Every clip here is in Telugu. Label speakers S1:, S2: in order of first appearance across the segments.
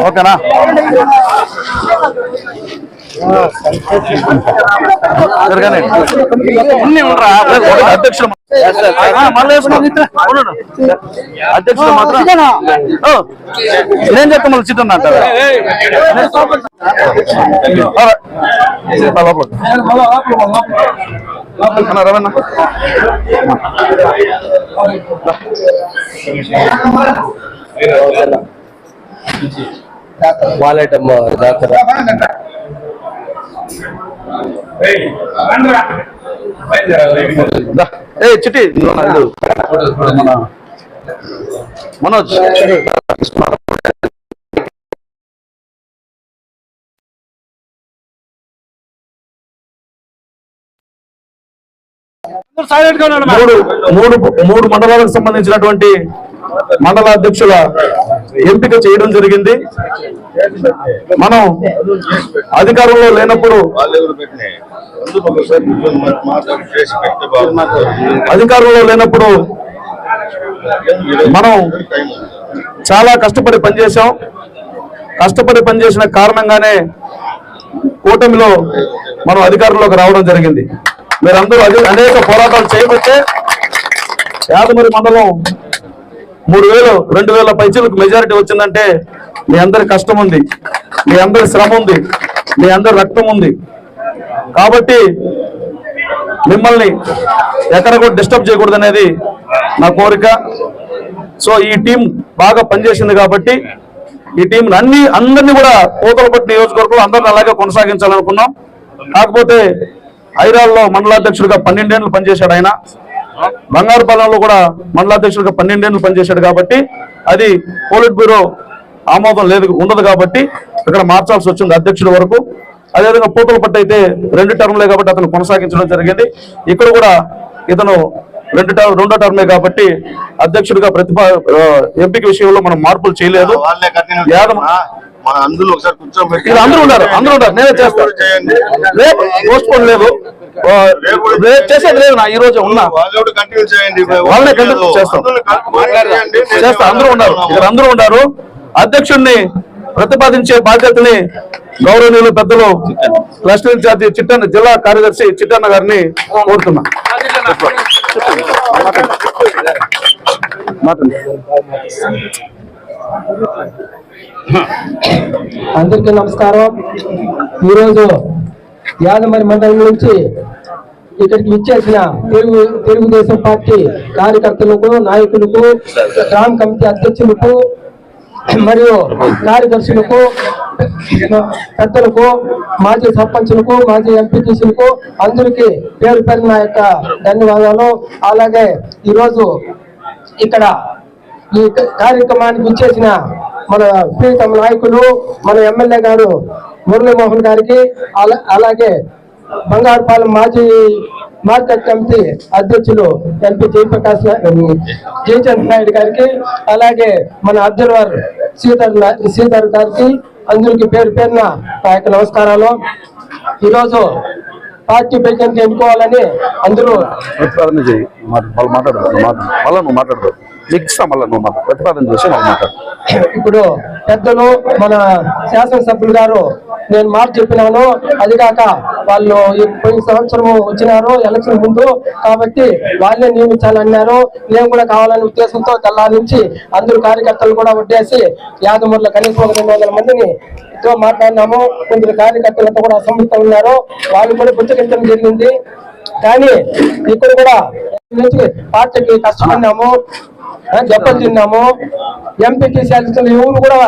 S1: ఓకేనా? అధ్యక్షుడు అధ్యక్షుడు మాత్రం నేను చెప్తా మళ్ళీ చిట్టన్న అంటారా? రవణ
S2: వాలేటమ్మ జాతర
S1: చిట్టి మనోజ్ మూడు మండలాలకు సంబంధించినటువంటి మండల అధ్యక్షుల ఎంపిక చేయడం జరిగింది. మనం అధికారంలో లేనప్పుడు మనం చాలా కష్టపడి పనిచేసాం. కష్టపడి పనిచేసిన కారణంగానే కూటమిలో మనం అధికారంలోకి రావడం జరిగింది. మీరందరూ అనేక పోరాటాలు చేయబట్టే యాదమరి మండలం 2000 పైచీలకు మెజారిటీ వచ్చిందంటే మీ అందరి కష్టం ఉంది, మీ అందరి శ్రమ ఉంది, మీ అందరి రక్తం ఉంది. కాబట్టి మిమ్మల్ని ఎక్కడ కూడా డిస్టర్బ్ చేయకూడదు అనేది నా కోరిక. సో ఈ టీం బాగా పనిచేసింది కాబట్టి ఈ టీం అందరినీ కూడా పూతలపట్టు నియోజకవర్గంలో అందరిని అలాగే కొనసాగించాలనుకున్నాం. కాకపోతే ఐరాల్లో మండలాధ్యక్షుడిగా 12 ఏళ్ళు పనిచేశాడు ఆయన. బంగారుపాలెంలో కూడా మండలాధ్యక్షుడిగా 12 ఏళ్ళు పనిచేశాడు కాబట్టి అది పోలిట్ బ్యూరో ఆమోదం ఉండదు కాబట్టి ఇక్కడ మార్చాల్సి వచ్చింది అధ్యక్షుడి వరకు. అదేవిధంగా పూతలపట్టు అయితే 2 టర్మ్లే కాబట్టి అతను కొనసాగించడం జరిగింది. ఇక్కడ కూడా ఇతను రెండో టర్మే కాబట్టి అధ్యక్షుడిగా ఎంపిక విషయంలో మనం మార్పులు చేయలేదు. అందరూ ఉన్నారు నేనే చేస్తాను. రేపు పోస్ట్ పోన్ లేదు, చేసేది లేదు. నా ఈ రోజు ఉన్నా వాళ్ళనే కంటిన్యూ చేస్తాం. అందరూ ఉన్నారు. అధ్యక్షుడిని ప్రతిపాదించే బాధ్యతని గౌరవనీయులు పెద్దలు క్లస్టర్ ఇన్ఛార్జి చిట్టన్న, జిల్లా కార్యదర్శి చిట్టన్న గారిని కోరుతున్నా.
S3: అందరికీ నమస్కారం. ఈరోజు యాదమరి మండలం నుంచి ఇక్కడికి విచ్చేసిన తెలుగుదేశం పార్టీ కార్యకర్తలకు, నాయకులకు, గ్రామ కమిటీ అధ్యక్షులకు మరియు కార్యదర్శులకు, పెద్దలకు, మాజీ సర్పంచులకు, మాజీ ఎంపీటీసీలకు అందరికీ పేరు పేరు నా యొక్క ధన్యవాదాలు. అలాగే ఈరోజు ఇక్కడ ఈ కార్యక్రమానికి విచ్చేసిన మన ప్రీతమ నాయకులు, మన ఎమ్మెల్యే గారు మురళీమోహన్ గారికి, అలాగే బంగారుపాలెం మాజీ మార్కెట్ కమిటీ అధ్యక్షులు ఎంపీ జయచంద్ర నాయుడు గారికి, అలాగే మన అబ్జర్వర్ శ్రీధర్ గారికి అందరికి పేరు పేరున నా యొక్క నమస్కారాలు. ఈరోజు పార్టీ ప్రెసిడెంట్ ఎన్నుకోవాలని అందరూ ఇప్పుడు పెద్దలు మన శాసనసభ్యులు గారు నేను మాట చెప్పినాను. అది కాక వాళ్ళు పోయిన సంవత్సరం వచ్చినారు ఎలక్షన్ ముందు, కాబట్టి వాళ్ళే నియమించాలన్నారు. నేను కూడా కావాలనే ఉద్దేశంతో తెల్లారి నుంచి అందరూ కార్యకర్తలు కూడా వడ్డేసి యాదమూరులో కనీసం 200 మందిని మాట్లాడినాము. కొందరు కార్యకర్తలతో కూడా అసంతృప్తి ఉన్నారు, వాళ్ళు కూడా గుర్తుకెత్తడం జరిగింది. కానీ ఇక్కడ కూడా పార్టీకి కష్టపడినాము, దెబ్బలు తిన్నాము. ఎంపీకి ఎలక్షన్లు ఎవరు కూడా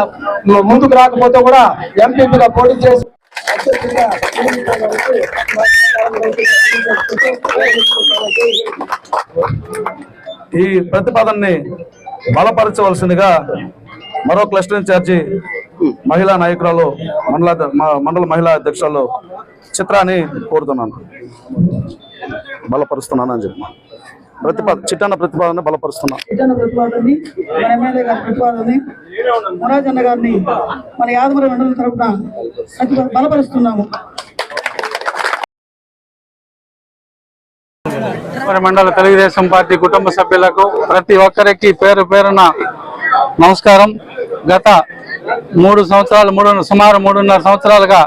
S3: ముందుకు రాకపోతే కూడా ఎంపీగా పోటీ చేసి
S1: ఈ ప్రతిపాదనని బలపరచవలసిందిగా మరో క్లస్టర్ ఇన్ఛార్జి మహిళా నాయకురాలు మండల మహిళా అధ్యక్షురాలు చిత్రాన్ని కోరుతున్నాను. బలపరుస్తున్నాను అని చెప్పి చిట్టన్న ప్రతిపాదన బలపరుస్తున్నాను.
S4: చిట్టన్న ప్రతిపాదనని మన ఎమ్మెల్యే గారి ప్రతిపాదనని మురాజ్ అన్న గారిని మన యాదగిరి మండలం తరఫున బలపరుస్తున్నాము.
S5: మండల తెలుగుదేశం పార్టీ కుటుంబ సభ్యులకు ప్రతి ఒక్కరికి పేరు పేరున నమస్కారం. గత సుమారు 3.5 సంవత్సరాలుగా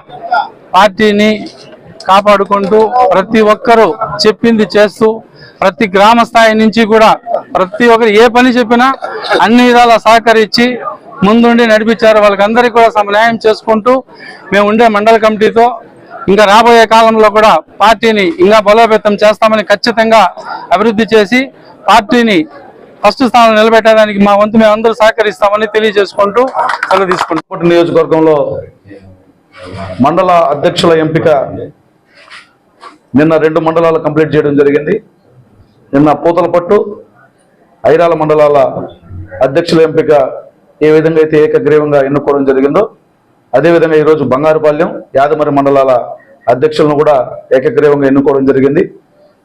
S5: పార్టీని కాపాడుకుంటూ ప్రతి ఒక్కరూ చెప్పింది చేస్తూ ప్రతి గ్రామ స్థాయి నుంచి కూడా ప్రతి ఒక్కరు ఏ పని చెప్పినా అన్ని విధాల సహకరించి ముందుండి నడిపించారు. వాళ్ళకందరికీ కూడా సమన్యాయం చేసుకుంటూ మేము ఉండే మండల కమిటీతో ఇంకా రాబోయే కాలంలో కూడా పార్టీని ఇంకా బలోపేతం చేస్తామని, ఖచ్చితంగా అభివృద్ధి చేసి పార్టీని ఫస్ట్ స్థానంలో నిలబెట్టడానికి మా వంతు మేము అందరూ సహకరిస్తామని తెలియజేసుకుంటూ సెలవు తీసుకుంటాం.
S1: నియోజకవర్గంలో మండల అధ్యక్షుల ఎంపిక నిన్న 2 మండలాలు కంప్లీట్ చేయడం జరిగింది. నిన్న పూతలపట్టు, ఐరాల మండలాల అధ్యక్షుల ఎంపిక ఏ విధంగా అయితే ఏకగ్రీవంగా ఎన్నుకోవడం జరిగిందో అదేవిధంగా ఈరోజు బంగారుపాలెం, యాదమరి మండలాల అధ్యక్షులను కూడా ఏకగ్రీవంగా ఎన్నుకోవడం జరిగింది.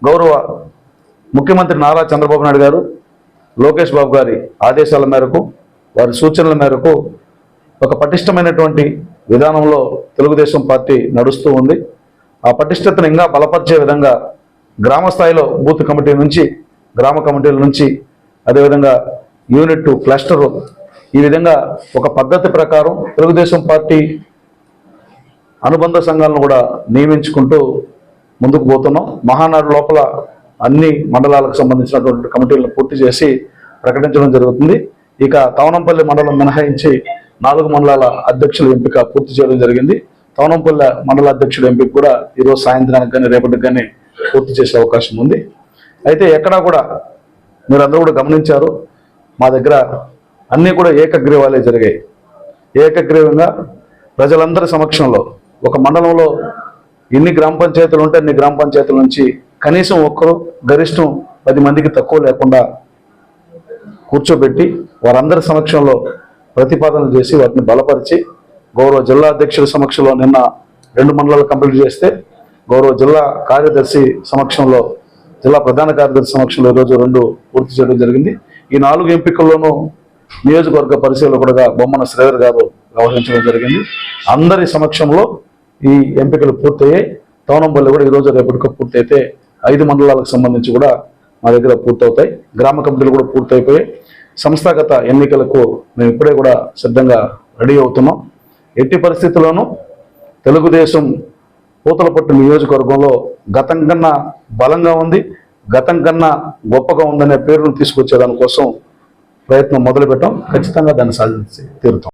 S1: గౌరవ ముఖ్యమంత్రి నారా చంద్రబాబు నాయుడు గారు, లోకేష్ బాబు గారి ఆదేశాల మేరకు, వారి సూచనల మేరకు ఒక పటిష్టమైనటువంటి విధానంలో తెలుగుదేశం పార్టీ నడుస్తూ ఉంది. ఆ పటిష్టతను ఇంకా బలపరిచే విధంగా గ్రామ స్థాయిలో బూత్ కమిటీ నుంచి, గ్రామ కమిటీల నుంచి, అదేవిధంగా యూనిట్, క్లస్టరు, ఈ విధంగా ఒక పద్ధతి ప్రకారం తెలుగుదేశం పార్టీ అనుబంధ సంఘాలను కూడా నియమించుకుంటూ ముందుకు పోతున్నాం. మహానాడు లోపల అన్ని మండలాలకు సంబంధించినటువంటి కమిటీలను పూర్తి చేసి ప్రకటించడం జరుగుతుంది. ఇక తవనంపల్లి మండలం మినహాయించి 4 మండలాల అధ్యక్షుల ఎంపిక పూర్తి చేయడం జరిగింది. తవనంపల్లి మండల అధ్యక్షుడు ఎంపిక కూడా ఈరోజు సాయంత్రానికి కానీ రేపటికి కానీ పూర్తి చేసే అవకాశం ఉంది. అయితే ఎక్కడా కూడా మీరందరూ కూడా గమనించారు, మా దగ్గర అన్నీ కూడా ఏకగ్రీవాలే జరిగాయి. ఏకగ్రీవంగా ప్రజలందరి సమక్షంలో ఒక మండలంలో ఎన్ని గ్రామ పంచాయతీలు ఉంటే అన్ని గ్రామ పంచాయతీల నుంచి కనీసం ఒక్కరు, గరిష్టం 10 మందికి తక్కువ లేకుండా కూర్చోబెట్టి వారందరి సమక్షంలో ప్రతిపాదనలు చేసి వాటిని బలపరిచి గౌరవ జిల్లా అధ్యక్షుల సమక్షంలో నిన్న 2 మండలాలు కంప్లీట్ చేస్తే గౌరవ జిల్లా కార్యదర్శి సమక్షంలో, జిల్లా ప్రధాన కార్యదర్శి సమక్షంలో ఈరోజు 2 పూర్తి చేయడం జరిగింది. ఈ 4 ఎంపికల్లోనూ నియోజకవర్గ పరిశీలకుడుగా బొమ్మన శ్రీధర్ గారు వ్యవహరించడం జరిగింది. అందరి సమక్షంలో ఈ ఎంపికలు పూర్తయ్యాయి. తవనంపల్లి కూడా ఈరోజు రేపటికి పూర్తయితే 5 మండలాలకు సంబంధించి కూడా మా దగ్గర పూర్తవుతాయి. గ్రామ కమిటీలు కూడా పూర్తయిపోయాయి. సంస్థాగత ఎన్నికలకు మేము ఇప్పుడే కూడా సిద్ధంగా రెడీ అవుతున్నాం. ఎట్టి పరిస్థితుల్లోనూ తెలుగుదేశం పూతలపట్టు నియోజకవర్గంలో గతం కన్నా బలంగా ఉంది, గతం కన్నా గొప్పగా ఉందనే పేరును తీసుకొచ్చే దానికోసం ప్రయత్నం మొదలుపెట్టాం. ఖచ్చితంగా దాన్ని సాధించి తీరుతాం.